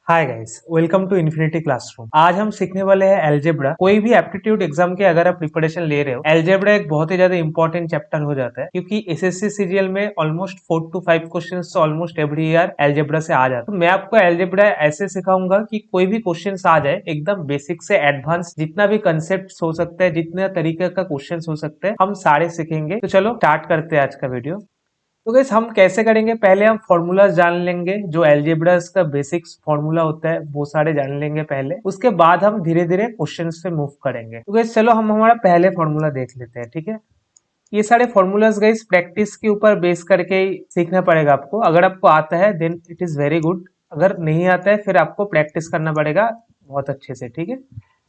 Hi guys, welcome to infinity classroom. आज हम सीखने वाले हैं अलजेब्रा। कोई भी एप्टीट्यूड एग्जाम के अगर आप प्रिपरेशन ले रहे हो, अलजेब्रा एक बहुत ही ज्यादा इंपॉर्टेंट चैप्टर हो जाता है, क्योंकि एसएससी सीजीएल में ऑलमोस्ट 4 to 5 क्वेश्चंस तो ऑलमोस्ट एवरी ईयर अलजेब्रा से आ जाता है। तो मैं आपको अलजेब्रा ऐसे सिखाऊंगा कि कोई भी क्वेश्चन आ जाए, एकदम बेसिक से एडवांस जितना भी कंसेप्ट हो सकता है, जितना तरीके का क्वेश्चन हो सकता है, हम सारे सीखेंगे। तो चलो स्टार्ट करते हैं आज का वीडियो। तो गाइस हम कैसे करेंगे, पहले हम फॉर्मूलाज जान लेंगे, जो एल्जेब्रास का बेसिक्स फॉर्मूला होता है वो सारे जान लेंगे पहले। उसके बाद हम धीरे धीरे क्वेश्चंस पे मूव करेंगे। तो गाइस चलो हम हमारा पहले फॉर्मूला देख लेते हैं, ठीक है। ये सारे फॉर्मूलाज गाइस प्रैक्टिस के ऊपर बेस करके ही सीखना पड़ेगा आपको। अगर आपको आता है then it is very good, अगर नहीं आता है फिर आपको प्रैक्टिस करना पड़ेगा बहुत अच्छे से, ठीक है,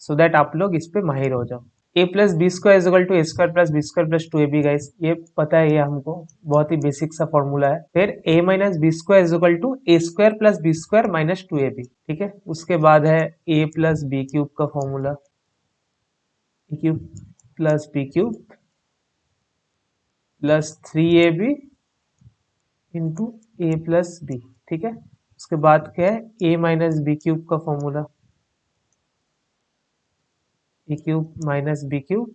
सो दैट आप लोग इस पे माहिर हो जाओ। A plus B square is equal to A square plus B square plus two A B, guys ये पता है, ये हमको बहुत ही बेसिक सा फॉर्मूला है। फिर A minus B square is equal to A square plus B square minus two A B, ठीक है। उसके बाद है ए प्लस बी क्यूब का formula, A cube plus B cube plus three A B into A plus B, ठीक है। उसके बाद क्या है, ए माइनस बी क्यूब का formula, A cube minus B cube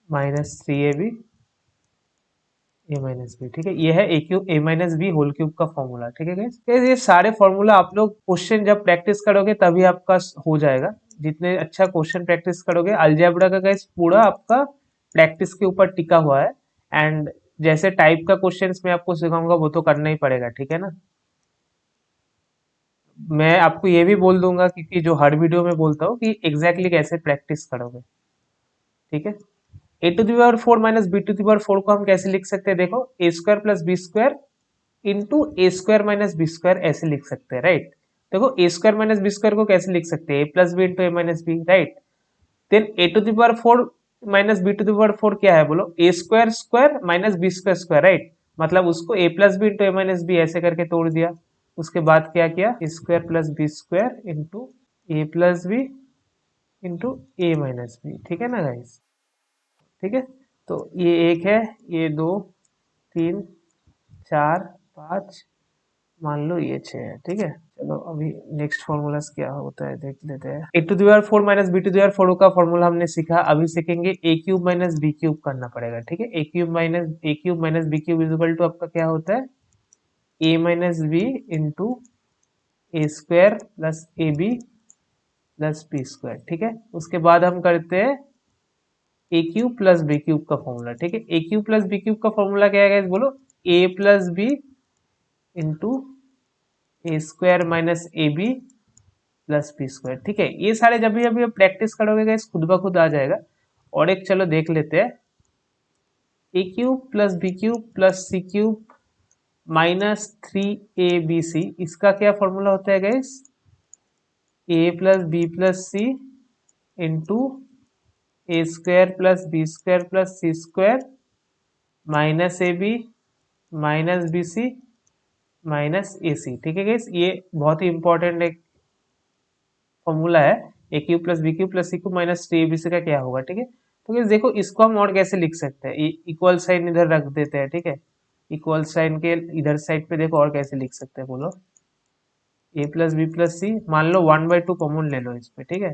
minus three A B A minus B, ठीक है। ये है A cube A minus B whole cube का फॉर्मूला, ठीक है गाइस। ये सारे फॉर्मूला आप लोग क्वेश्चन जब प्रैक्टिस करोगे तभी आपका हो जाएगा। जितने अच्छा क्वेश्चन प्रैक्टिस करोगे, अलजेब्रा का गाइस पूरा आपका प्रैक्टिस के ऊपर टिका हुआ है। एंड जैसे टाइप का क्वेश्चंस मैं आपको सिखाऊंगा वो तो करना ही पड़ेगा, ठीक है ना। मैं आपको ये भी बोल दूंगा, क्योंकि जो हर वीडियो में बोलता हूँ कि एग्जैक्टली कैसे प्रैक्टिस करोगे, ठीक है। A to the power four minus B to the power four को हम कैसे लिख सकते हैं, देखो A square plus B square into A square minus B square ऐसे लिख सकते हैं, राइट। देखो A square minus B square को कैसे लिख सकते हैं, A plus B into A minus B, right. Then A to the power four minus B to the power four क्या है, बोलो A square square minus B square square, right. मतलब उसको A plus B into A minus B ऐसे करके तोड़ दिया। उसके बाद क्या किया, A square plus B square into A plus B into A minus B, ठीक है ना गाइस, ठीक है। तो ये एक है, ये दो, तीन, चार, पाँच, मान लो ये छह है, ठीक है। चलो अभी नेक्स्ट फॉर्मूला क्या होता है देख लेते हैं। ए to the power four minus B to the power four का फॉर्मूला हमने सीखा, अभी सीखेंगे A cube minus B cube करना पड़ेगा, ठीक है। A cube minus B cube is equal to आपका क्या होता है, ए minus B into A square plus A B plus B square, ठीक है। उसके बाद हम करते हैं A cube plus B cube का फॉर्मूला, ठीक है। A cube plus B cube का फॉर्मूला क्या है, बोलो A plus B into A square minus A B plus B square, ठीक है। ये सारे जब भी अभी प्रैक्टिस करोगे गाइस खुद ब खुद आ जाएगा। और एक चलो देख लेते हैं, A cube plus B cube plus C cube minus three A B C, इसका क्या फॉर्मूला होता है guys, A plus B plus C into A square plus B square plus C square minus A B minus B C minus A C, ठीक है guys. ये बहुत ही important एक formula है, A cube plus B cube plus C cube minus three ABC का क्या होगा, ठीक है। तो गाइस देखो इसको हम और कैसे लिख सकते हैं, इक्वल साइन इधर रख देते हैं, ठीक है। इक्वल साइन के इधर साइड पे देखो और कैसे लिख सकते हैं, बोलो A plus B plus C, मान लो वन बाई टू कॉमन ले लो इस पे, ठीक है।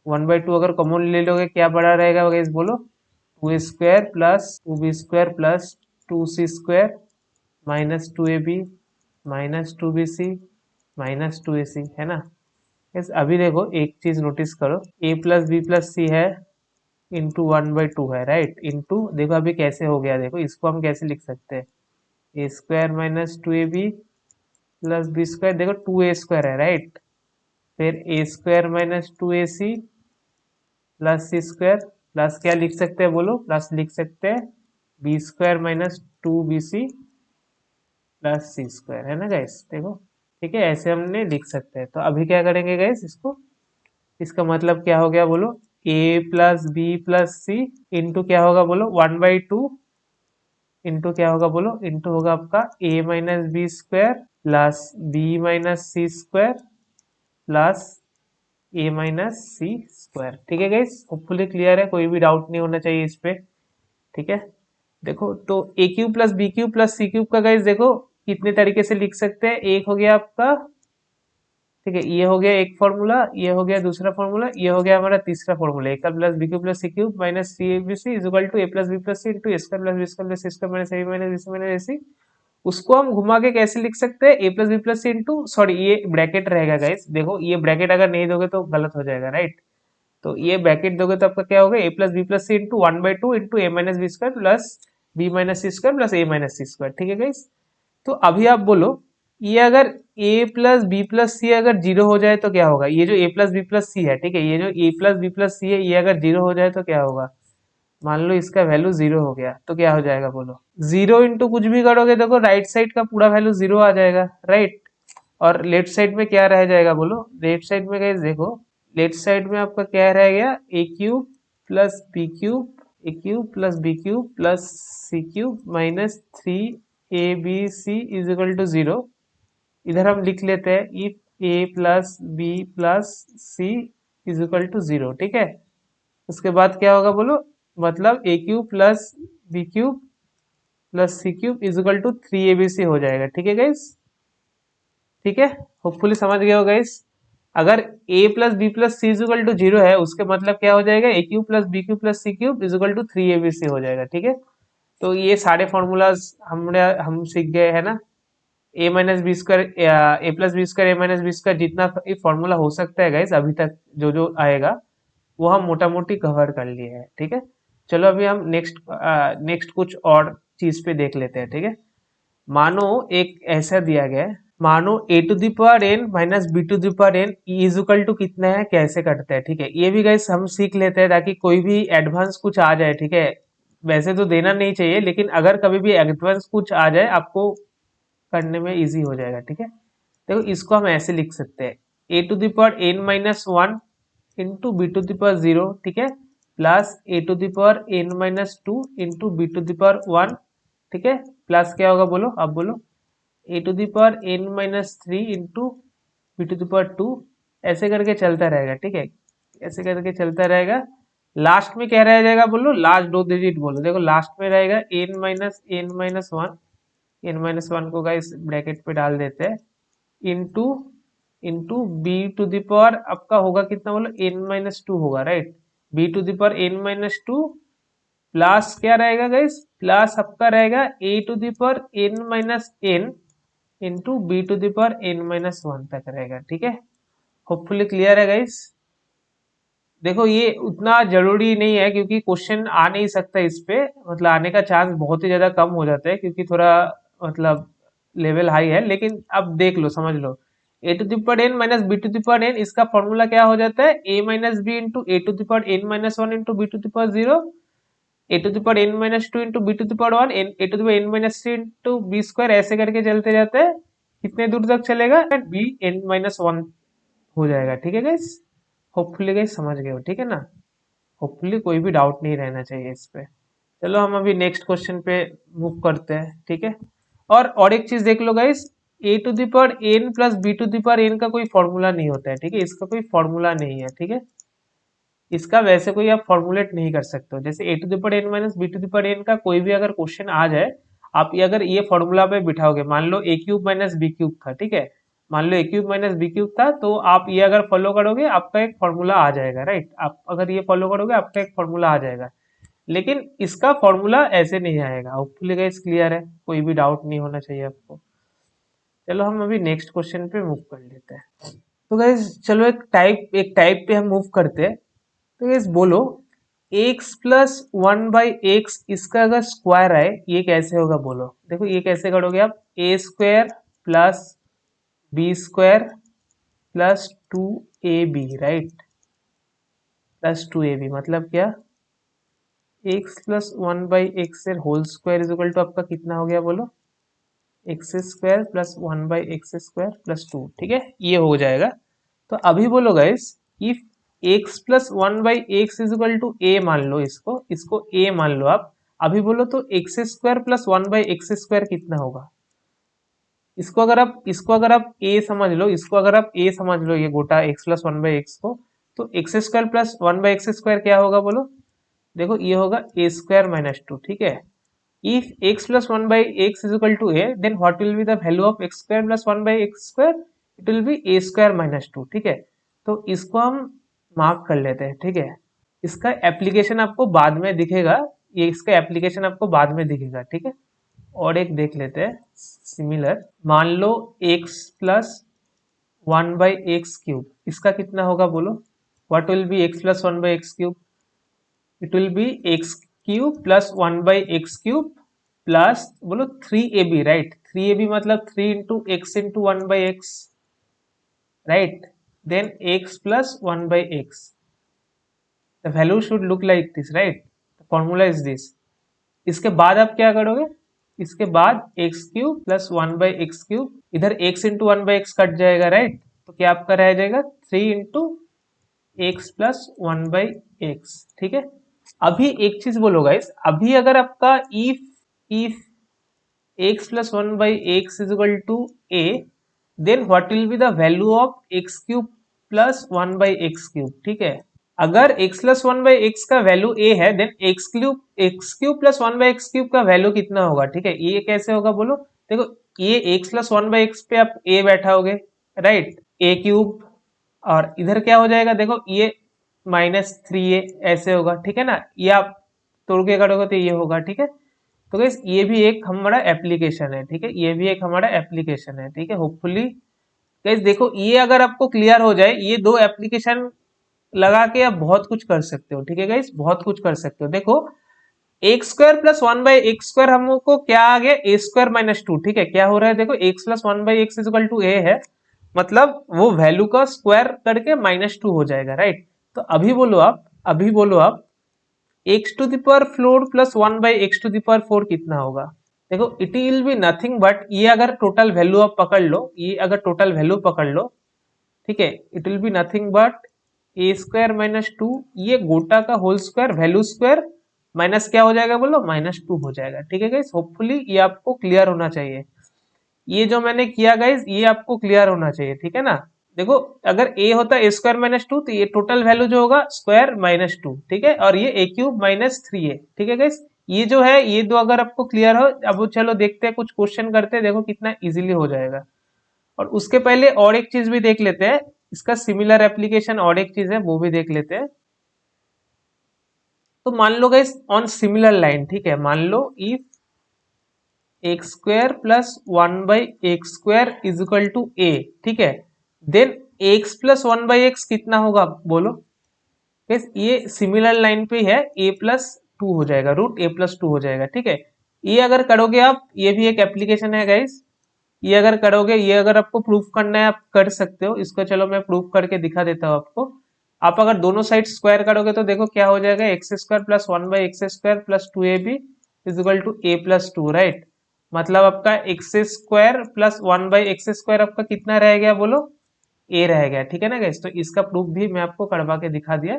वन बाई टू अगर कॉमन ले लोगे क्या बड़ा रहेगा गाइस, बोलो two square plus two B square plus two C square minus two A B minus two B C minus two A C, है ना। यस अभी देखो एक चीज नोटिस करो, A plus B plus C है इंटू वन बाई टू है, right. Into देखो अभी कैसे हो गया, देखो इसको हम कैसे लिख सकते हैं, A square minus two A B plus B square, देखो टू ए स्क्वायर है, राइट। फिर A square minus two A C plus C square, plus क्या लिख सकते हैं, बोलो प्लस लिख सकते हैं B square minus two B C plus C square, है ना गाइस, देखो ठीक है, ऐसे हमने लिख सकते हैं। तो अभी क्या करेंगे गाइस, इसको इसका मतलब क्या हो गया, बोलो A plus B plus C into क्या होगा, बोलो वन बाई टू इंटू क्या होगा, बोलो इंटू होगा आपका A minus B square plus B minus C square plus A minus C square, ठीक है गाइस। होपफुली क्लियर है, कोई भी डाउट नहीं होना चाहिए इस पे, ठीक है। देखो तो A cube plus B cube plus C cube का गाइस देखो कितने तरीके से लिख सकते हैं, एक हो गया आपका ठीक है, ये हो गया एक फॉर्मूला, ये हो गया दूसरा फॉर्मूला, ये हो गया हमारा तीसरा फॉर्मूला, ए का plus B cube plus C cube minus C A B C is equal to A plus B plus C into A square plus B square plus C square minus A minus B C minus A C. उसको हम घुमा के कैसे लिख सकते हैं, A plus B plus C into, sorry ये bracket रहेगा गाइस, देखो ये ब्रैकेट अगर नहीं दोगे तो गलत हो जाएगा, राइट। तो ये ब्रैकेट दोगे तो आपका क्या होगा, A plus B plus C into 1/2 into A minus B square plus B minus C square plus A minus C square. ठीक है गाइस, तो अभी आप बोलो ये अगर a प्लस बी प्लस सी अगर जीरो हो जाए तो क्या होगा, ये जो a plus B plus C है, ठीक है, ये जो a plus B plus C है ये अगर जीरो हो जाए तो क्या होगा, मान लो इसका वैल्यू जीरो हो गया तो क्या हो जाएगा बोलो, जीरो इंटू कुछ भी करोगे देखो राइट साइड का पूरा वैल्यू जीरो आ जाएगा, राइट। और लेफ्ट साइड में क्या रह जाएगा बोलो, लेफ्ट साइड में गाइस देखो, लेफ्ट साइड में आपका क्या रह गया, A cube plus B cube, A cube plus B cube plus C cube minus 3abc is equal to zero. इधर हम लिख लेते हैं if A plus B plus C is equal to zero. ठीक है, उसके बाद क्या होगा बोलो, मतलब A cube plus B cube plus C cube is equal to 3abc हो जाएगा। ठीक है गाइस, ठीक है, होपफुली समझ गए हो गाइस। अगर a plus B plus C is equal to zero है उसके मतलब क्या हो जाएगा, A cube plus B cube plus C cube is equal to 3abc हो जाएगा। ठीक है, तो ये सारे फॉर्मूलाज हम सीख गए है ना, ए माइनस बी स्क्वायर, ए प्लस बी स्क्वायर, ए माइनस बी स्क्वायर, जितना फॉर्मूला हो सकता है गाइस अभी तक जो जो आएगा वो हम मोटा मोटी कवर कर लिए हैं। ठीक है, चलो अभी हम नेक्स्ट कुछ और चीज पे देख लेते हैं। ठीक है, मानो एक ऐसा दिया गया है, मानो a to the power n minus B to the power n is equal to कितना है, कैसे करते हैं। ठीक है, ये भी गाइस हम सीख लेते हैं ताकि कोई भी एडवांस कुछ आ जाए। ठीक है, वैसे तो देना नहीं चाहिए लेकिन अगर कभी भी एडवांस कुछ आ जाए आपको करने में इजी हो जाएगा। ठीक है, देखो इसको हम ऐसे लिख सकते हैं, ए to the power n minus one into b to the power zero, ठीक है, plus a to the power n minus two into b to the power one. ठीक है, प्लस क्या होगा बोलो, अब बोलो, a to the power n minus three into b to the power two, ऐसे करके चलता रहेगा। ठीक है, ऐसे करके चलता रहेगा, लास्ट में क्या रह जाएगा बोलो, लास्ट दो डिजिट बोलो, देखो लास्ट में रहेगा n minus one, n minus one को गाइस ब्रैकेट पे डाल देते हैं, into into b to the power आपका होगा कितना बोलो, एन माइनस टू होगा, right, b to the power n minus two plus क्या रहेगा गाइस, प्लस आपका रहेगा a to the power n minus n into b to the power n minus one तक रहेगा। ठीक है, होपफुली क्लियर है गाइस। देखो ये उतना जरूरी नहीं है क्योंकि क्वेश्चन आ नहीं सकता इस पे, मतलब आने का चांस बहुत ही ज्यादा कम हो जाता है क्योंकि थोड़ा मतलब लेवल हाई है, लेकिन अब देख लो समझ लो, a to the power n minus B to the power n, इसका फॉर्मूला क्या हो जाता है, ए minus B into a to the power n minus one into b to the power zero, a to the power n minus two into b to the power one, a to the power n minus three into b square, ऐसे करके चलते जाते हैं, कितने दूर तक चलेगा, B N minus one हो जाएगा। ठीक है गाइस, होपफुली गाइस समझ गए हो, ठीक है ना, होपफुली कोई भी डाउट नहीं रहना चाहिए इस पे। चलो हम अभी नेक्स्ट क्वेश्चन पे मूव करते हैं। ठीक है, और एक चीज देख लो guys, a to the power n plus b to the power n का कोई फॉर्मूला नहीं होता है। ठीक है, इसका कोई फॉर्मूला नहीं है। ठीक है, इसका वैसे कोई आप फॉर्मुलेट नहीं कर सकते हो, जैसे a to the power n minus B to the power n का कोई भी अगर क्वेश्चन आ जाए, आप ये अगर ये फॉर्मूला पे बिठाओगे, मान लो ए क्यूब माइनस बी क्यूब था, ठीक है, मान लो ए क्यूब माइनस बी क्यूब था, तो आप ये अगर फॉलो करोगे आपका एक फॉर्मूला आ जाएगा, राइट, आप अगर ये फॉलो करोगे आपका एक फॉर्मूला आ जाएगा, लेकिन इसका फॉर्मूला ऐसे नहीं आएगा। होपफुली गाइस क्लियर है, कोई भी डाउट नहीं होना चाहिए आपको। चलो हम अभी नेक्स्ट क्वेश्चन पे मूव कर लेते हैं। तो गाइस चलो एक टाइप पे हम मूव करते हैं। तो गाइस बोलो, x plus one by x इसका अगर स्क्वायर है ये कैसे होगा बोलो, देखो ये कैसे करोगे आप, a square plus B square plus two A b, right, plus two A b मतलब क्या, x plus one by x whole square is equal to आपका कितना हो गया बोलो, x square plus one by x square plus two. ठीक है, ये हो जाएगा। तो अभी बोलो guys, if x plus one by x is equal to a मान लो, इसको इसको ए मान लो आप, अभी बोलो तो x square plus one by x square कितना होगा, इसको अगर आप ए समझ लो, इसको अगर आप ए समझ लो, ये गोटा x plus one by x को, तो x square plus one by x square क्या होगा बोलो, देखो ये होगा ए स्क्वायर माइनस टू। ठीक है, if x plus 1 by x is equal to a, then what will be the value of x square plus 1 by x square, it will B A square minus two. ठीक है, तो इसको हम mark कर लेते हैं। ठीक है, इसका एप्लीकेशन आपको बाद में दिखेगा, ये इसका एप्लीकेशन आपको बाद में दिखेगा। ठीक है, और एक देख लेते हैं सिमिलर। मान लो x प्लस 1/x क्यूब, इसका कितना होगा बोलो? What will be x plus 1/x cube? It will be x cube plus 1/x cube plus बोलो 3ab, राइट? 3ab मतलब 3 into x into 1/x, right? Then x plus 1/x, the value should look like this, right? The formula is this. इसके बाद आप क्या करोगे? इसके बाद x cube plus 1/x cube, इधर x इंटू 1/x कट जाएगा, राइट? तो क्या आपका रह जाएगा 3 इंटू एक्स प्लस 1/x। ठीक है, अभी एक चीज बोलो गाइस, अभी अगर आपका if x plus 1/x is equal to a, then what will be the value of x cube plus 1/x cube? ठीक है, अगर x प्लस 1/x का वैल्यू a है, then x cube plus 1/x cube का value कितना होगा? ठीक है, ये कैसे होगा बोलो? देखो, ये x प्लस 1/x पे आप a बैठाओगे, राइट? a क्यूब, और इधर क्या हो जाएगा? देखो, ये -3a ऐसे होगा। ठीक है ना, ये आप तोड़ के करोगे तो ये होगा। ठीक है, तो गाइस ये भी एक हमारा एप्लीकेशन है। ठीक है, ये भी एक हमारा एप्लीकेशन है। ठीक है, होपफुली गाइस देखो, ये अगर आपको क्लियर हो जाए, ये दो एप्लीकेशन लगा के आप बहुत कुछ कर सकते हो। ठीक है गाइस, बहुत कुछ कर सकते हो। देखो, x square plus 1/x square हमको क्या आ गया? A square minus two. ठीक है, क्या हो रहा है? देखो, x plus 1/x is equal to a है, मतलब वो वैल्यू का स्क्वायर करके -2 हो जाएगा, राइट? तो अभी बोलो आप x to the power 4 plus 1/x to the power 4 कितना होगा? देखो, it will be nothing but, ये अगर टोटल वैल्यू आप पकड़ लो, ये अगर टोटल वैल्यू पकड़ लो, ठीक है, it will be nothing but a square minus two, ये गोटा का whole square value square minus क्या हो जाएगा बोलो? -2 हो जाएगा। ठीक है गाइस, होपफुली ये आपको क्लियर होना चाहिए। ये जो मैंने किया गाइस, ये आपको क्लियर होना चाहिए। ठीक है ना, देखो, अगर a होता है ए स्क्वायर माइनस टू, तो ये टोटल वैल्यू जो होगा स्क्वायर -2। ठीक है, और ये a क्यूब -3a। ठीक है गाइस, ये जो है, ये दो अगर आपको क्लियर हो, अब चलो देखते हैं, कुछ क्वेश्चन करते हैं, देखो कितना इजीली हो जाएगा। और उसके पहले और एक चीज भी देख लेते हैं, इसका सिमिलर एप्लीकेशन और एक चीज है, वो भी देख लेते हैं। तो मान लो गाइस ऑन सिमिलर लाइन, ठीक है, मान लो if x square plus 1/x square is equal to a, ठीक है, देन x प्लस 1/x कितना होगा बोलो? गाइस ये सिमिलर लाइन पे है, a प्लस 2 हो जाएगा, √a+2 हो जाएगा। ठीक है, ये अगर करोगे आप, ये भी एक एप्लीकेशन है गाइस, ये अगर करोगे, ये अगर आपको प्रूफ करना है आप कर सकते हो इसको। चलो मैं प्रूफ करके दिखा देता हूँ आपको। आप अगर दोनों साइड स्क्वायर करोगे तो देखो क्या हो जाएगा, x square plus 1/x square plus 2ab is equal to a+2, right? मतलब आपका x square plus 1/x square आपका कितना रह गया बोलो? a रह गया। ठीक है ना गाइस, तो इसका प्रूफ भी मैं आपको करवा के दिखा दिया।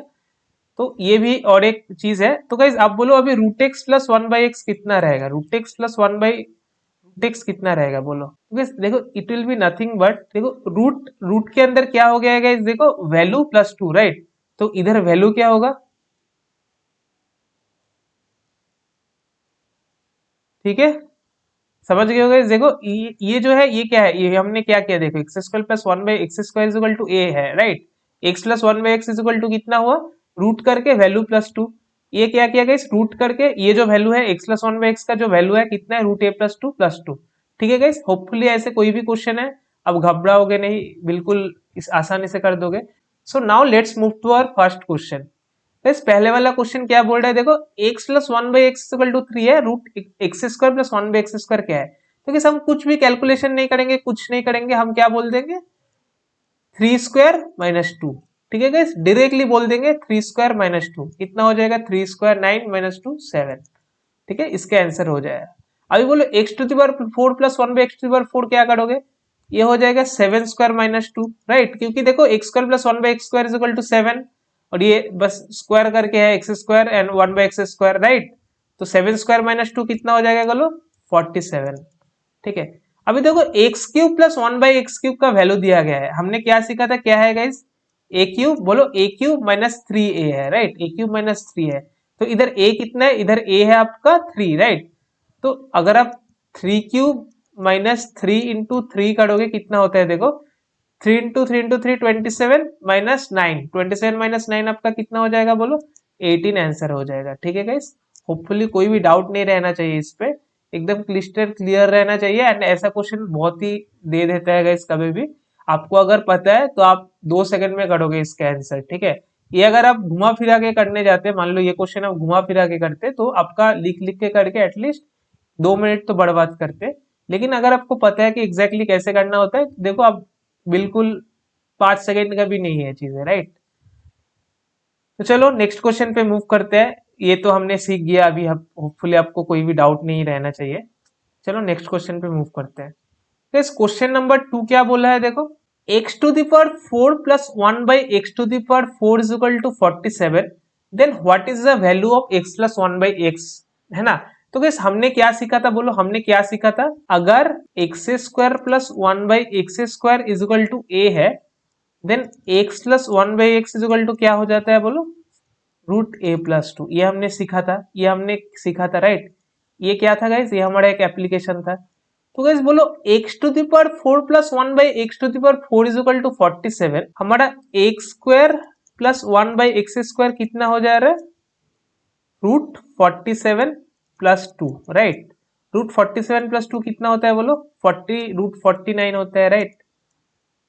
तो ये भी और एक चीज है। तो गाइस आप बोलो अभी √x प्लस 1/x कितना रहेगा? √x प्लस 1/x कितना रहेगा बोलो? देखो, it will be nothing but, देखो रूट के अंदर क्या हो गया है गाइस? देखो, वैल्यू +2, राइट? तो इधर वैल्यू क्या होगा? ठीक है, समझ गए हो गाइस? देखो, ये जो है, ये क्या है, ये हमने क्या किया, देखो, x square plus 1/x square is equal to a है, right? X plus 1/x is equal to कितना हुआ? रूट करके वैल्यू +2। ये क्या किया गाइस? रूट करके, ये जो वैल्यू है एक्स प्लस 1/x का जो वैल्यू है कितना है? √a+2+2। ठीक है गाइस, होपफुली ऐसे कोई भी क्वेश्चन है, अब घबराओगे नहीं, बिल्कुल इस आसानी से कर दोगे। So now let's move to our first question. इस पहले वाला क्वेश्चन क्या बोल रहा है? देखो, x plus 1/x equal to 3 है, √x² प्लस 1/x² क्या है? तो कैसे हम कुछ भी कैलकुलेशन नहीं करेंगे, कुछ नहीं करेंगे, हम क्या बोल देंगे? 3² - 2। ठीक है गाइस, डायरेक्टली बोल देंगे 3² - 2 कितना हो जाएगा? 3² 9 - 2 7। ठीक है, इसका आंसर हो जाएगा। अभी बोलो x⁴ प्लस 1/x⁴ क्या करोगे? ये हो जाएगा 7² - 2, राइट? क्योंकि देखो, x² plus 1/x² is equal to 7, और ये बस स्क्वायर करके है x² एंड 1/x², राइट? तो 7² - 2 कितना हो जाएगा बोलो? 47। ठीक है, अभी देखो, x³ प्लस 1/x³ का वैल्यू दिया गया है, हमने क्या सीखा था, क्या है गाइस? a³ बोलो, a³ -3a है, राइट? a³ -3 है, तो इधर a कितना है? इधर a है आपका 3, राइट? तो अगर आप 3³ - 3 इंटू 3 करोगे कितना होता है? देखो, 3 इंटू 3 27 माइनस 9, 27 माइनस 9 आपका कितना हो जाएगा बोलो, 18 आंसर हो जाएगा। ठीक है गाइस, होपफुली कोई भी डाउट नहीं रहना चाहिए इस पे, एकदम क्लिस्टर क्लियर रहना चाहिए। एंड ऐसा क्वेश्चन बहुत ही दे देता है गाइस कभी भी, आपको अगर पता है तो आप 2 सेकंड में करोगे इसका आंसर। ठीक है, ये अगर आप घुमा फिरा के करने जाते हैं, मान लो ये क्वेश्चन आप घुमा फिरा के करते तो आपका लिख लिख के करके एटलीस्ट 2 मिनट तो बर्बाद करते। लेकिन अगर आपको पता है कि एग्जैक्टली कैसे करना होता है, देखो आप बिल्कुल 5 सेकंड का भी नहीं है चीजें, राइट। तो चलो नेक्स्ट क्वेश्चन पे मूव करते हैं। ये तो हमने सीख गया अभी, होपफुली आपको कोई भी डाउट नहीं रहना चाहिए। चलो नेक्स्ट क्वेश्चन पे मूव करते हैं। तो इस क्वेश्चन नंबर 2 क्या बोला है देखो, x to the power 4 plus 1 by x to the power 4 is equal to 47, then what is the value of x plus 1 by x, है ना। तो गाइस हमने क्या सीखा था बोलो, हमने क्या सीखा था, अगर x square plus 1 by x square is equal to a है, then x plus 1 by x is equal to क्या हो जाता है बोलो, रूट a प्लस 2। ये हमने सीखा था, ये हमने सीखा था, राइट। ये क्या था गाइस, ये हमारा एक एप्लीकेशन था। तो गाइस बोलो x to the power 4 plus 1 by x to the power 4 is equal to 47, हमारा x square plus 1 by x square कितना हो जा रहा है, root 47 plus 2, right. Root 47 plus 2 कितना होता है बोलो, 40 रूट 49 होता है, राइट।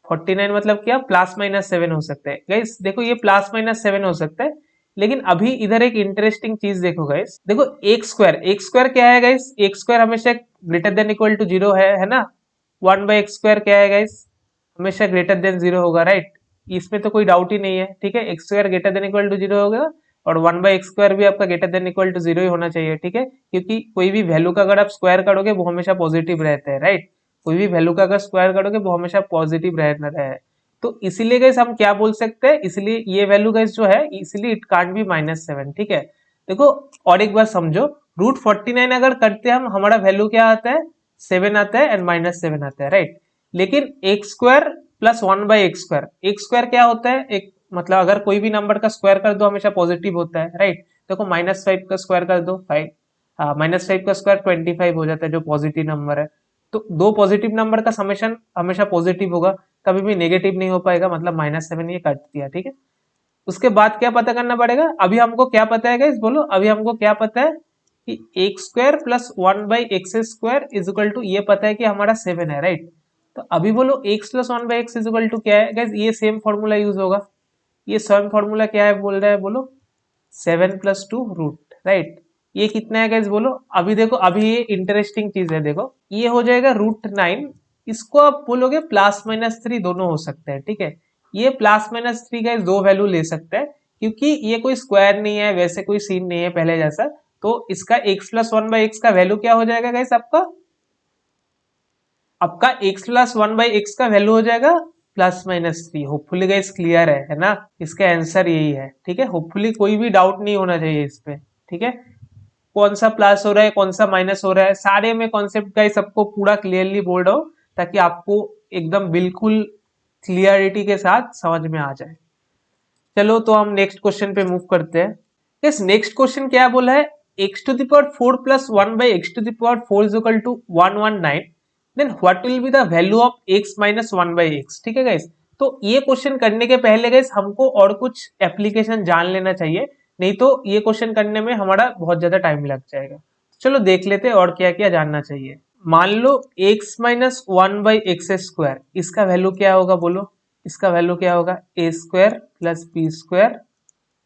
49 मतलब क्या, प्लस माइनस 7 हो सकता है गाइस। देखो ये प्लस माइनस 7 हो सकता है, लेकिन अभी इधर एक इंटरेस्टिंग चीज देखो गाइस, देखो एक स्क्वायर क्या है गाइस, एक स्क्वायर हमेशा ग्रेटर देन इक्वल टू 0 है ना। 1 बाई एक्स स्क्वायर क्या है गाइस, हमेशा ग्रेटर देन 0 होगा, राइट। इसमें तो कोई डाउट ही नहीं है। ठीक है, x square greater than equal to 0 होगा, और 1 बाई एक्स स्क्वायर भी आपका ग्रेटर देन इक्वल टू 0 ही होना चाहिए। ठीक है, क्योंकि कोई भी वैल्यू का अगर आप स्क्वायर करोगे वो हमेशा पॉजिटिव रहता है, राइट। कोई भी वैल्यू का अगर स्क्वायर करोगे वो हमेशा पॉजिटिव रहना है। तो इसीलिए गाइस हम क्या बोल सकते हैं, इसलिए ये वैल्यू गाइस जो है, इसलिए इट कांट बी -7। ठीक है, देखो और एक बार समझो, रूट 49 अगर करते हैं हम, हमारा वैल्यू क्या आता है, 7 आता है, एंड -7 आता है, राइट। लेकिन x square plus 1 by x square, x square क्या होता है, एक मतलब अगर कोई भी नंबर का स्क्वायर कर दो हमेशा पॉजिटिव होता है, राइट। देखो -5 का स्क्वायर कर दो 5, -5 का स्क्वायर 25 हो जाता है, जो पॉजिटिव नंबर है। तो दो पॉजिटिव नंबर का समेशन हमेशा पॉजिटिव होगा, कभी भी नेगेटिव नहीं हो पाएगा, मतलब -7 ये काट दिया। ठीक है, उसके बाद क्या पता करना पड़ेगा, अभी हमको क्या पता है गाइस बोलो, अभी हमको क्या पता है कि x square plus 1 by x square is equal to, ये पता है कि हमारा 7 है, राइट। तो अभी बोलो x plus 1 by x is equal to क्या है गाइस, ये सेम फॉर्मूला यूज होगा। ये सेम फॉर्मूला क्या है बोल रहा है बोलो, 7 प्लस 2 रूट, राइट। ये कितना है गाइस बोलो, अभी देखो अभी ये इंटरेस्टिंग चीज है, देखो ये हो जाएगा रूट 9, इसको आप बोलोगे +-3 दोनों हो सकते हैं। ठीक है, ये +-3 गाइस दो वैल्यू ले सकता है, क्योंकि ये कोई स्क्वायर नहीं है, वैसे कोई सीन नहीं है पहले जैसा। तो इसका x प्लस 1 बाई एक्स का वैल्यू क्या हो जाएगा गाइस, आपका आपका x प्लस 1 बाई एक्स का वैल्यू हो जाएगा +-3। होपफुली गाइस क्लियर है ना, इसका आंसर यही है। ठीक है, होपफुली कोई भी डाउट नहीं होना चाहिए इस पे। ठीक है, कौन सा प्लस हो रहा है कौन सा माइनस हो रहा है, सारे में कॉन्सेप्ट का सबको पूरा क्लियरली बोल रहा हूँ, ताकि आपको एकदम बिल्कुल क्लियरिटी के साथ समझ में आ जाए। चलो तो हम नेक्स्ट क्वेश्चन पे मूव करते हैं। यस, नेक्स्ट क्वेश्चन क्या बोला है, x to the power 4 plus 1 by x to the power 4 is equal to 119, then what will be the value of x minus 1 by x. ठीक है गाइस, तो ये क्वेश्चन करने के पहले गाइस हमको और कुछ एप्लीकेशन जान लेना चाहिए, नहीं तो ये क्वेश्चन करने में हमारा बहुत ज्यादा टाइम लग जाएगा। चलो देख लेते हैं और क्या क्या जानना चाहिए। मान लो x minus 1 by x square, इसका वैल्यू क्या होगा बोलो, इसका वैल्यू क्या होगा, a square plus B square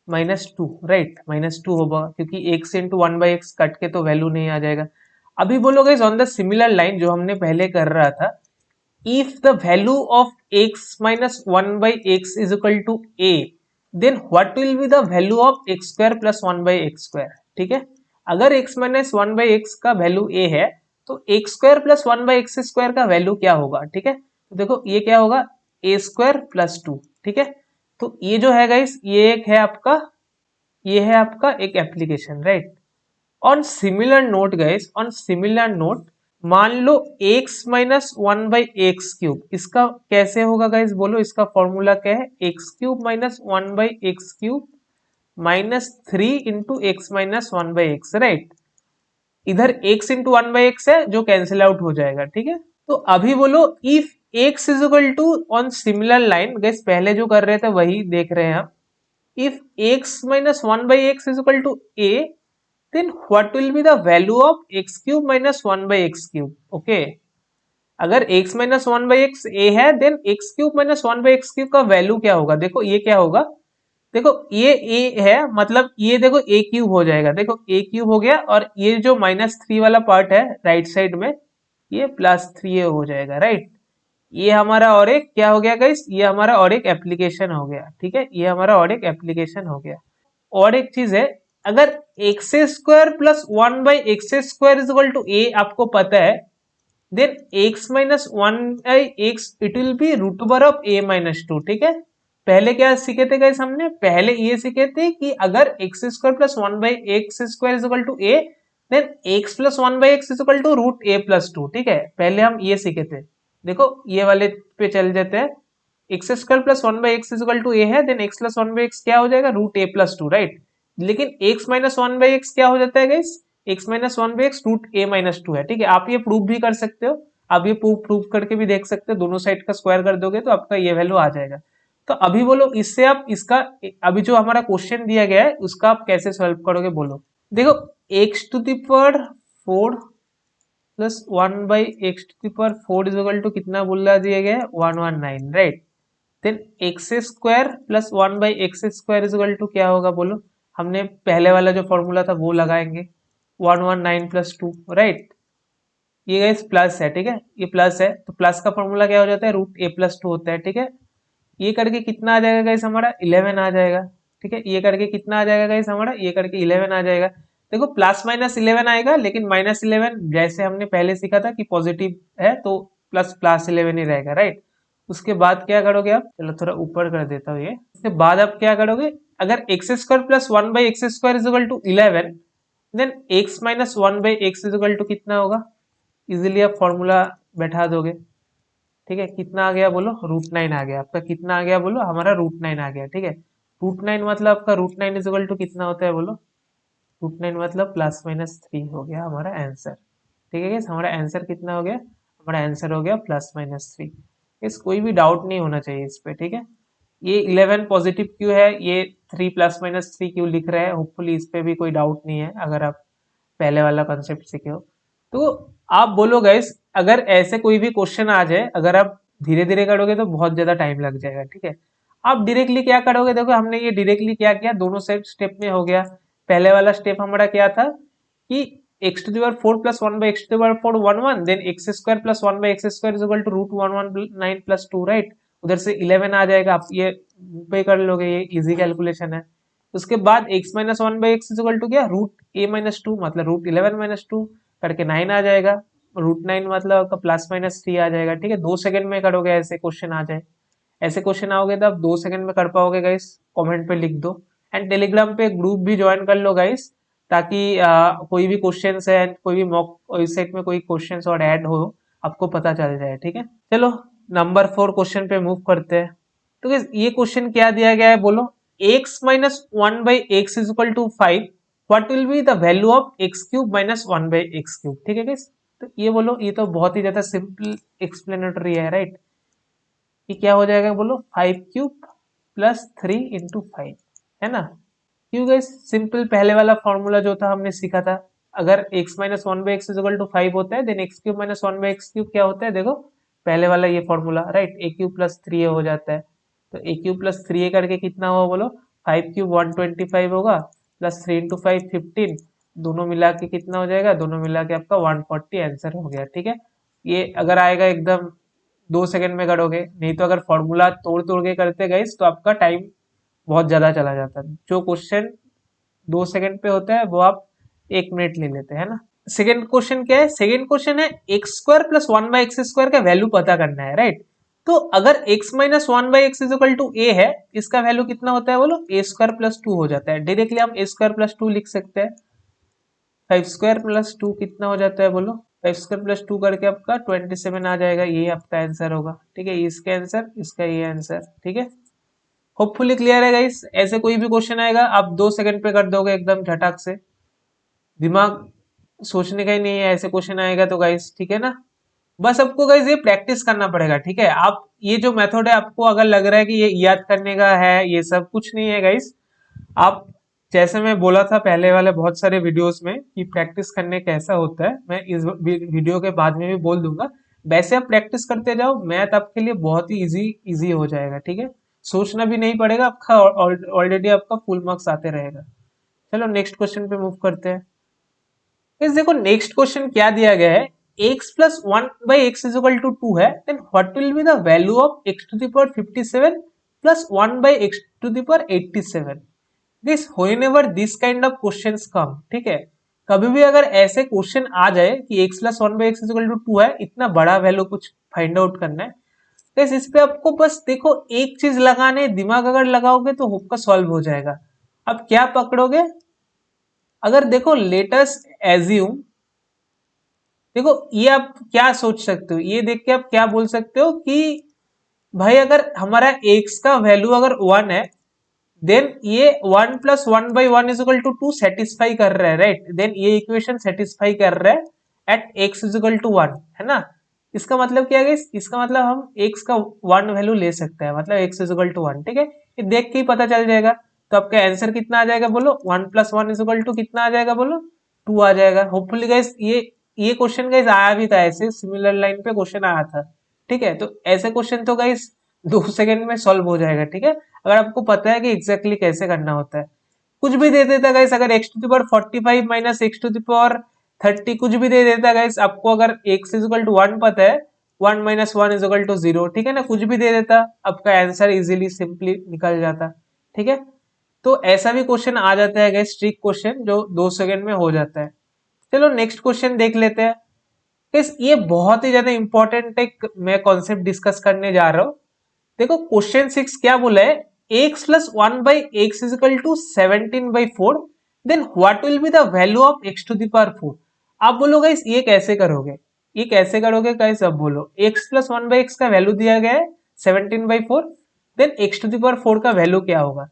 -2, right. -2 होगा, क्योंकि x into 1 by x cut के तो वैल्यू नहीं आ जाएगा। अभी बोलो guys on the similar line जो हमने पहले कर रहा था, if the value of x minus 1 by x is equal to a, then what will be the value of x square plus 1 by x square। ठीक है, अगर x minus 1 by x का वैल्यू a है, तो x square plus 1 by x square का value क्या होगा। ठीक है, तो देखो ये क्या होगा, a स्क्वायर प्लस 2। ठीक है, तो ये जो है गाइस, ये एक है आपका, ये है आपका एक application, right. On similar note guys, on similar note, मान लो x minus 1 by x cube, इसका कैसे होगा गाइस बोलो, इसका फॉर्मूला क्या है, x cube minus 1 by x cube -3 into x minus 1 by x, right. इधर x इंटू 1 बाई एक्स है जो कैंसिल आउट हो जाएगा। ठीक है, तो अभी बोलो if x is equal to on similar line, guys पहले जो कर रहे थे वही देख रहे हैं हम। If x minus 1 by x is equal to a, then what will be the value of x cube minus 1 by x cube? Okay, अगर x minus 1 by x a है, then x cube minus 1 by x cube का value क्या होगा? देखो ये क्या होगा, देखो ये a है, मतलब ये देखो a क्यूब हो जाएगा, देखो a क्यूब हो गया, और ये जो -3 वाला पार्ट है राइट साइड में, ये +3a हो जाएगा, राइट। ये हमारा और एक क्या हो गया गाइस, ये हमारा और एक एप्लीकेशन हो गया, ठीक है, ये हमारा और एक एप्लीकेशन हो गया। और एक चीज है, अगर x square plus 1 by x square is equal to a आपको पता है, then x minus 1 by x it will be root over of a minus 2, ठीक है। पहले क्या सीखे थे गाइस हमने, पहले ये सीखे थे कि अगर x square plus 1 by x square is equal to a, then x plus 1 by x is equal to root a plus 2, ठीक है, पहले हम ये सीखे थे। देखो ये वाले पे चल जाते हैं, x square plus 1 by x is equal to a है, then x plus 1 by x क्या हो जाएगा, रूट a प्लस 2, राइट। लेकिन x माइनस 1 बाई एक्स क्या हो जाता है guys, x minus 1 by x root a minus 2 है, ठीक है। आप ये प्रूव भी कर सकते हो, आप ये प्रूव करके भी देख सकते हो, दोनों साइड का स्क्वायर कर दोगे तो आपका ये वैल्यू आ जाएगा। तो अभी बोलो इससे आप इसका, अभी जो हमारा क्वेश्चन दिया गया है उसका आप कैसे सॉल्व करोगे बोलो। देखो x to the power 4 plus 1 by x to the power 4 is equal to कितना बोला दिया गया है, 119, right. Then x square plus 1 by x square is equal to क्या होगा बोलो, हमने पहले वाला जो फॉर्मूला था वो लगाएंगे, 119 प्लस 2, राइट। ये गाइस प्लस है, ठीक है, ये प्लस है, तो प्लस का फॉर्मूला क्या हो जाता है, रूट a प्लस 2 होता है, ठीक है। ये करके कितना आ जाएगा गाइस हमारा, 11 आ जाएगा, ठीक है। ये करके कितना आ जाएगा गाइस हमारा, ये करके 11 आ जाएगा। देखो प्लस माइनस 11 आएगा, लेकिन -11 जैसे हमने पहले सीखा था कि पॉजिटिव है तो प्लस प्लस 11 ही रहेगा, राइट। उसके बाद क्या करोगे आप, चलो थोड़ा ऊपर कर देता हूँ ये, उसके बाद आप क्या करोगे, अगर x square plus 1 by x square is equal to 11, then x minus 1 by x is equal to कितना होगा, इजिली आप फॉर्मूला बैठा दोगे, ठीक है। कितना आ गया बोलो, √9 आ गया आपका, कितना आ गया बोलो, हमारा √9 आ गया, ठीक है। √9 मतलब आपका √9 इज इक्वल टू कितना होता है बोलो, √9 मतलब +-3 हो गया हमारा आंसर, ठीक है। हमारा आंसर कितना हो गया, हमारा आंसर हो गया +-3। इस कोई भी डाउट नहीं होना चाहिए इस पे, ठीक है। ये 11 पॉजिटिव क्यों है, ये 3 +-3 क्यों लिख रहे हैं, होपफुली इस पे भी कोई डाउट नहीं है अगर आप पहले वाला कॉन्सेप्ट सीखे हो। तो आप बोलो गाइस, अगर ऐसे कोई भी क्वेश्चन आ जाए, अगर आप धीरे धीरे करोगे तो बहुत ज्यादा टाइम लग जाएगा, ठीक है। आप डायरेक्टली क्या करोगे, देखो हमने ये डायरेक्टली क्या किया, दोनों स्टेप में हो गया। पहले वाला स्टेप हमारा क्या था कि x to the power 4 plus 1 by x to the power 4 11, then x square plus 1 by x square is equal to √119 plus 2, right. उधर से 11 आ जाएगा, आप ये पे कर लोगे, ये इजी कैलकुलेशन है। उसके बाद x minus 1 by x is equal to क्या, √a-2 मतलब √11-2 करके 9 आ जाएगा, √9 मतलब आपका +-3 आ जाएगा, ठीक है। 2 सेकंड में करोगे, ऐसे क्वेश्चन आ जाए, ऐसे क्वेश्चन आओगे तो आप 2 सेकंड में कर पाओगे गाइस, कमेंट पे लिख दो। एंड टेलीग्राम पे ग्रुप भी ज्वाइन कर लो गाइस, ताकि कोई भी क्वेश्चन है, कोई भी मॉक वेबसाइट में कोई क्वेश्चन और ऐड हो, आपको पता चल जाए, ठीक है। चलो नंबर 4 क्वेश्चन पे मूव करते हैं। तो guys, ये क्वेश्चन क्या दिया गया है बोलो, x minus 1 by x is equal to 5, what will be the value of x cube minus 1 by x cube, ठीक है गाइस। तो ये बोलो, ये तो बहुत ही ज्यादा सिंपल एक्सप्लेनेटरी है, राइट। ये क्या हो जाएगा बोलो, 5 क्यूब प्लस 3 इंटू 5, है ना। क्यों गाइस, सिंपल पहले वाला फॉर्मूला जो था हमने सीखा था, अगर x minus 1 by x is equal to 5 होता है, then x cube minus 1 by x cube क्या होता है, देखो पहले वाला ये formula, right, a cube plus 3a हो जाता है। तो a क्यूब प्लस 3a करके कितना हुआ बोलो, 5 क्यूब 125 होगा, प्लस 3 इंटू 5 15, दोनों मिला के कितना हो जाएगा, दोनों मिला के आपका 140 आंसर हो गया, ठीक है। ये अगर आएगा एकदम 2 सेकंड में करोगे, नहीं तो अगर फॉर्मूला तोड़ तोड़ के करते गए तो आपका टाइम बहुत ज्यादा चला जाता है। जो क्वेश्चन 2 सेकंड पे होता है वो आप 1 मिनट ले लेते हैं ना। सेकंड क्वेश्चन क्या है, सेकंड क्वेश्चन है x square plus 1 by x square का वैल्यू पता करना है, राइट। तो अगर x minus 1 by x is equal to a है, इसका वैल्यू कितना होता है बोलो, ए स्क्वायर प्लस 2 हो जाता है, डायरेक्टली हम ए स्क्वायर प्लस 2 लिख सकते हैं। 5 स्क्वायर प्लस 2 कितना हो जाता है बोलो, 5 स्क्वायर प्लस 2 करके आपका 27 आ जाएगा, ये आपका आंसर होगा, ठीक है। इसका आंसर, इसका ये आंसर, ठीक है। होपफुली क्लियर है गाइस। ऐसे कोई भी क्वेश्चन आएगा आप 2 सेकंड पे कर दोगे एकदम झटक से, दिमाग सोचने का ही नहीं है, ऐसे क्वेश्चन आएगा तो गाइस, ठीक है ना। बस आपको गाइस ये प्रैक्टिस करना पड़ेगा, ठीक है। आप ये जो मेथड है, आपको अगर लग रहा है कि ये याद करने का है, ये सब कुछ नहीं है गाइस। आप जैसे मैं बोला था पहले वाले बहुत सारे वीडियोस में कि प्रैक्टिस करने कैसा होता है, मैं इस वीडियो के बाद में भी बोल दूंगा। वैसे आप प्रैक्टिस करते जाओ, मैथ आपके लिए बहुत ही इजी इजी हो जाएगा, ठीक है। सोचना भी नहीं पड़ेगा, आपका ऑलरेडी आपका फुल मार्क्स आते रहेगा। चलो नेक्स्ट क्वेश्चन पे मूव करते हैं। इस देखो नेक्स्ट क्वेश्चन क्या दिया गया है, x plus one by x is equal to two है, then what will be the value of x to the power 57 plus one by x to the power 87। This whenever this kind of questions come, ठीक है। कभी भी अगर ऐसे question आ जाए कि x plus one by x is equal to two है, इतना बड़ा वैल्यू कुछ फाइंड आउट करना है, तो इस पे आपको बस देखो एक चीज लगाने, दिमाग अगर लगाओगे तो आपका सॉल्व हो जाएगा। अब क्या पकड़ोगे, अगर देखो लेटस एज्यूम, देखो ये आप क्या सोच सकते हो, ये देख के आप क्या बोल सकते हो कि भाई अगर हमारा x का वैल्यू अगर वन है, देन ये one plus one by one is equal to two satisfy कर रहा है, राइट। देन ये इक्वेशन सेटिस्फाई कर रहा है at x is equal to one, है ना। इसका मतलब क्या है, इसका मतलब हम x का वन वैल्यू ले सकते हैं, मतलब x is equal to one, ठीक है। ये देख के ही पता चल जाएगा। तो आपका आंसर कितना आ जाएगा बोलो, one plus one is equal to कितना आ जाएगा बोलो, टू आ जाएगा। होपफुली गाइस ये क्वेश्चन गाइस आया भी था, ऐसे सिमिलर लाइन पे क्वेश्चन आया था, ठीक है। तो ऐसे क्वेश्चन तो गाइस 2 सेकंड में सॉल्व हो जाएगा, ठीक है, अगर आपको पता है कि एग्जैक्टली कैसे करना होता है। कुछ भी दे देता गाइस, अगर x टू द पावर 45 माइनस एक्स टू द पावर 30 कुछ भी दे देता गाइस, आपको अगर x is equal to one पता है, one minus one is equal to zero, ठीक है ना, कुछ भी दे देता, आपका आंसर इजीली सिंपली निकल जाता, ठीक है। तो ऐसा भी क्वेश्चन आ जाता है गाइस, ट्रिक क्वेश्चन जो 2 सेकंड में हो जाता है। चलो नेक्स्ट क्वेश्चन देख लेते हैं। गाइस ये बहुत ही ज्यादा इंपॉर्टेंट एक मैं कॉन्सेप्ट डिस्कस करने जा रहा हूँ। देखो क्वेश्चन 6 क्या बोला है, x plus one by x is equal to 17/4, then what will be the value of x to the power 4। आप बोलो गाइस ये कैसे करोगे, ये कैसे करोगे गाइस, अब बोलो x plus one by x का वैल्यू दिया गया है 17/4, देन x टू द पावर 4 का वैल्यू क्या होगा।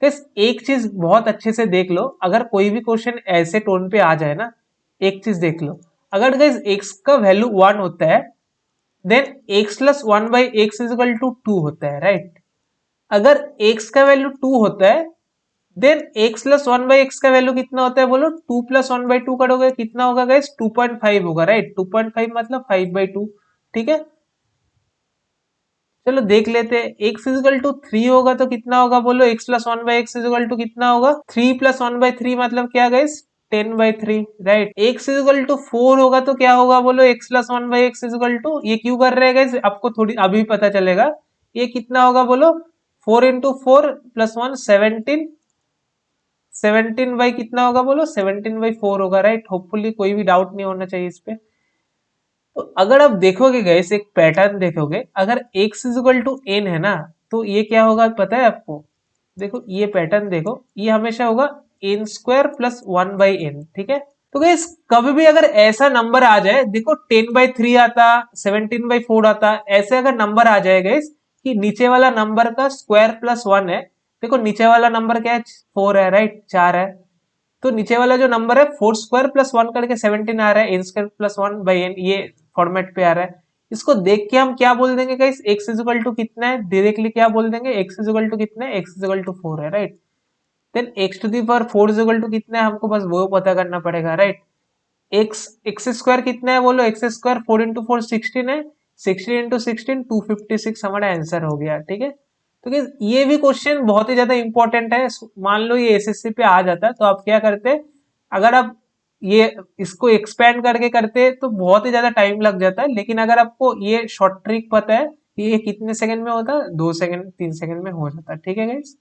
गाइस एक चीज बहुत अच्छे से देख लो, अगर कोई भी क्वेश्चन ऐसे टोन पे आ जाए ना, एक चीज देख लो, अगर गाइस x का वैल्यू 1 होता है, then x plus one by x is equal to two होता है, राइट। अगर x का वैल्यू 2 होता है, then x plus one by x का वैल्यू कितना होता है बोलो, 2 प्लस वन बाई टू करोगे कितना होगा गाइस, 2.5 होगा, राइट। 2.5 मतलब 5/2, ठीक है। चलो देख लेते हैं, x इजिकल टू 3 होगा तो कितना होगा बोलो, x plus one by x is equal to कितना होगा, 3 प्लस वन बाई थ्री मतलब क्या guys, 10/3, right. x is equal to 4 होगा तो क्या होगा बोलो, x plus one by x is equal to, ये क्यों कर रहे हैं गाइस, आपको थोड़ी अभी पता चलेगा। ये कितना होगा बोलो, 4 into 4 प्लस वन 17, 17 बाई कितना होगा बोलो, 17/4 होगा, राइट। होपफुली कोई भी डाउट नहीं होना चाहिए इस पे। तो अगर आप देखोगे गाइस, एक पैटर्न देखोगे, अगर x इजिकल टू n है ना, तो ये क्या होगा पता है आपको, देखो ये पैटर्न देखो, ये हमेशा होगा n स्क्वायर प्लस 1/n, ठीक है। तो गाइस कभी भी अगर ऐसा नंबर आ जाए, देखो 10/3 आता, 17/4 आता, ऐसे अगर नंबर आ जाए गाइस कि नीचे वाला नंबर का स्क्वायर प्लस वन है, देखो नीचे वाला नंबर क्या है, 4 है, राइट, 4 है। तो नीचे वाला जो नंबर है 4 स्क्वायर प्लस वन करके 17 आ रहा है, n square plus one by n, ये फॉर्मेट पे आ रहा है। इसको देख के हम क्या बोल देंगे गाइस, एक्स इजिकल टू कितना है, डायरेक्टली क्या बोल देंगे, एक्स इजिकल टू कितना है, एक्स इजिकल टू 4 है, right. Then x to the power 4 is equal to कितना है, हमको बस वो पता करना पड़ेगा, राइट। एक्स एक्स स्क्वायर कितना है बोलो, एक्स स्क्वायर 4 into 4 16 है, 16 into 16 256 हमारा आंसर हो गया, ठीक है। तो guys, ये भी क्वेश्चन बहुत ही ज्यादा इंपॉर्टेंट है। मान लो ये एसएससी पे आ जाता है तो आप क्या करते, अगर आप ये इसको एक्सपेंड करके करते तो बहुत ही ज्यादा टाइम लग जाता है, लेकिन अगर आपको ये शॉर्ट ट्रिक पता है ये कितने सेकंड में होता है, 2 सेकंड 3 सेकंड में हो जाता है, ठीक है गाइस।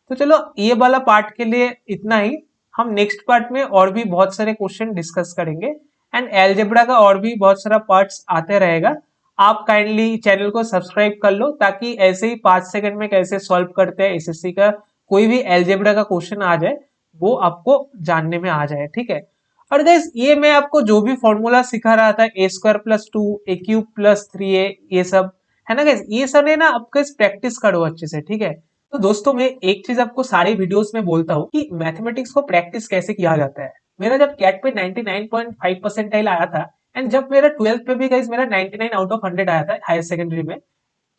तो चलो ये वाला पार्ट के लिए इतना ही, हम नेक्स्ट पार्ट में और भी बहुत सारे क्वेश्चन डिस्कस करेंगे, एंड एलजेब्रा का और भी बहुत सारा पार्ट्स आते रहेगा। आप काइंडली चैनल को सब्सक्राइब कर लो, ताकि ऐसे ही 5 सेकंड में कैसे सॉल्व करते हैं एसएससी का कोई भी एलजेब्रा का क्वेश्चन आ जाए, वो आपको जानने में आ जाए, ठीक है। और गाइस ये मैं आपको जो भी फॉर्मूला सिखा रहा था, ए स्क्वायर प्लस टू ए क्यूब प्लस 3a, ये सब है ना गाइस, ये सब है ना, आपको प्रैक्टिस करो अच्छे से, ठीक है। तो दोस्तों मैं एक चीज आपको सारे वीडियोस में बोलता हूँ कि मैथमेटिक्स को प्रैक्टिस कैसे किया जाता है। मेरा जब कैट पे 99.5 परसेंटाइल आया था, एंड जब मेरा 12th में भी गाइस मेरा 99 आउट ऑफ 100 आया था हायर सेकेंडरी में,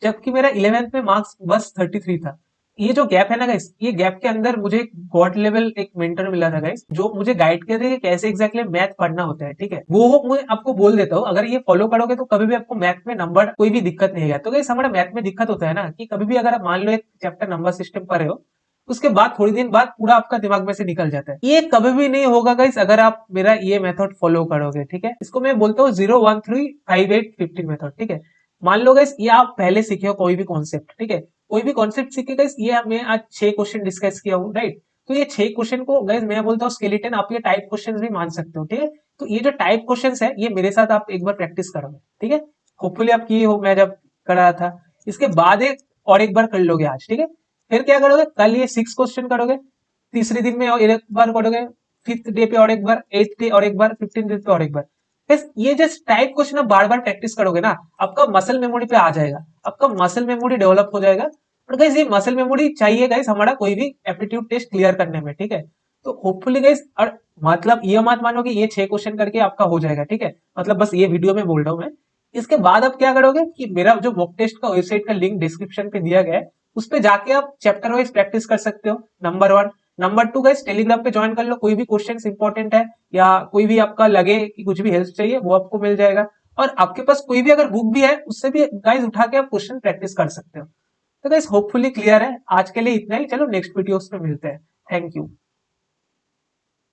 जबकि मेरा 11th में मार्क्स बस 33 था। ये जो गैप है ना गाइस, ये गैप के अंदर मुझे गॉड लेवल एक मेंटर मिला था गाइस, जो मुझे गाइड किया था कि कैसे एग्जैक्टली मैथ पढ़ना होता है, ठीक है। वो मैं आपको बोल देता हूँ, अगर ये फॉलो करोगे तो कभी भी आपको मैथ में नंबर कोई भी दिक्कत नहीं है। तो गाइस हमारा मैथ में दिक्कत होता है ना कि कभी भी अगर आप मान लो एक चैप्टर नंबर सिस्टम पढ़ रहे हो, उसके बाद थोड़ी दिन बाद पूरा आपका दिमाग में से निकल जाता है। ये कभी भी नहीं होगा गाइस अगर आप मेरा ये मेथड फॉलो करोगे, ठीक है। इसको मैं बोलता हूँ 0 1 3 5 8 15 मेथड, ठीक है। मान लो गाइस ये आप पहले सीखे हो कोई भी कॉन्सेप्ट, ठीक है, कोई भी कॉन्सेप्ट सीखे गाइस, ये मैं आज 6 क्वेश्चन डिस्कस किया हूँ, राइट। तो ये 6 क्वेश्चन को गाइस मैं बोलता हूँ स्केलेटन, आप ये टाइप क्वेश्चन भी मान सकते हो, ठीक है। तो ये जो टाइप क्वेश्चन है ये मेरे साथ आप एक बार प्रैक्टिस करोगे, ठीक है। होपफुली आप किए हो, मैं जब कर रहा था। इसके बाद एक बार कर लोगे आज, ठीक है। फिर क्या करोगे, कल ये 6 क्वेश्चन करोगे, तीसरे दिन में और एक बार करोगे, फिफ्थ डे पे और एक बार, 8th डे और एक बार, 15th डे पे और एक बार। बस ये जस्ट टाइप क्वेश्चन आप बार बार प्रैक्टिस करोगे ना, आपका मसल मेमोरी पे आ जाएगा, आपका मसल मेमोरी डेवलप हो जाएगा। और गाइस ये मसल मेमोरी चाहिए गाइस हमारा कोई भी एप्टीट्यूड टेस्ट क्लियर करने में, ठीक है। तो होपफुली गाइस, और मतलब ये मत मानो कि ये 6 क्वेश्चन करके आपका हो जाएगा, ठीक है। मतलब बस ये वीडियो में बोल रहा हूँ मैं। इसके बाद आप क्या करोगे कि मेरा जो मॉक टेस्ट का वेबसाइट का लिंक डिस्क्रिप्शन पे दिया गया है, उस पे जाके आप चैप्टर वाइज प्रैक्टिस कर सकते हो, नंबर 1। नंबर 2 गाइस, टेलीग्राम पे ज्वाइन कर लो, कोई भी क्वेश्चन इंपॉर्टेंट है या कोई भी आपका लगे कि कुछ भी हेल्प चाहिए वो आपको मिल जाएगा। और आपके पास कोई भी अगर बुक भी है उससे भी गाइस उठा के आप क्वेश्चन प्रैक्टिस कर सकते हो। तो गाइस होपफुली क्लियर है, आज के लिए इतना ही, चलो नेक्स्ट वीडियोस में मिलते हैं। Thank you.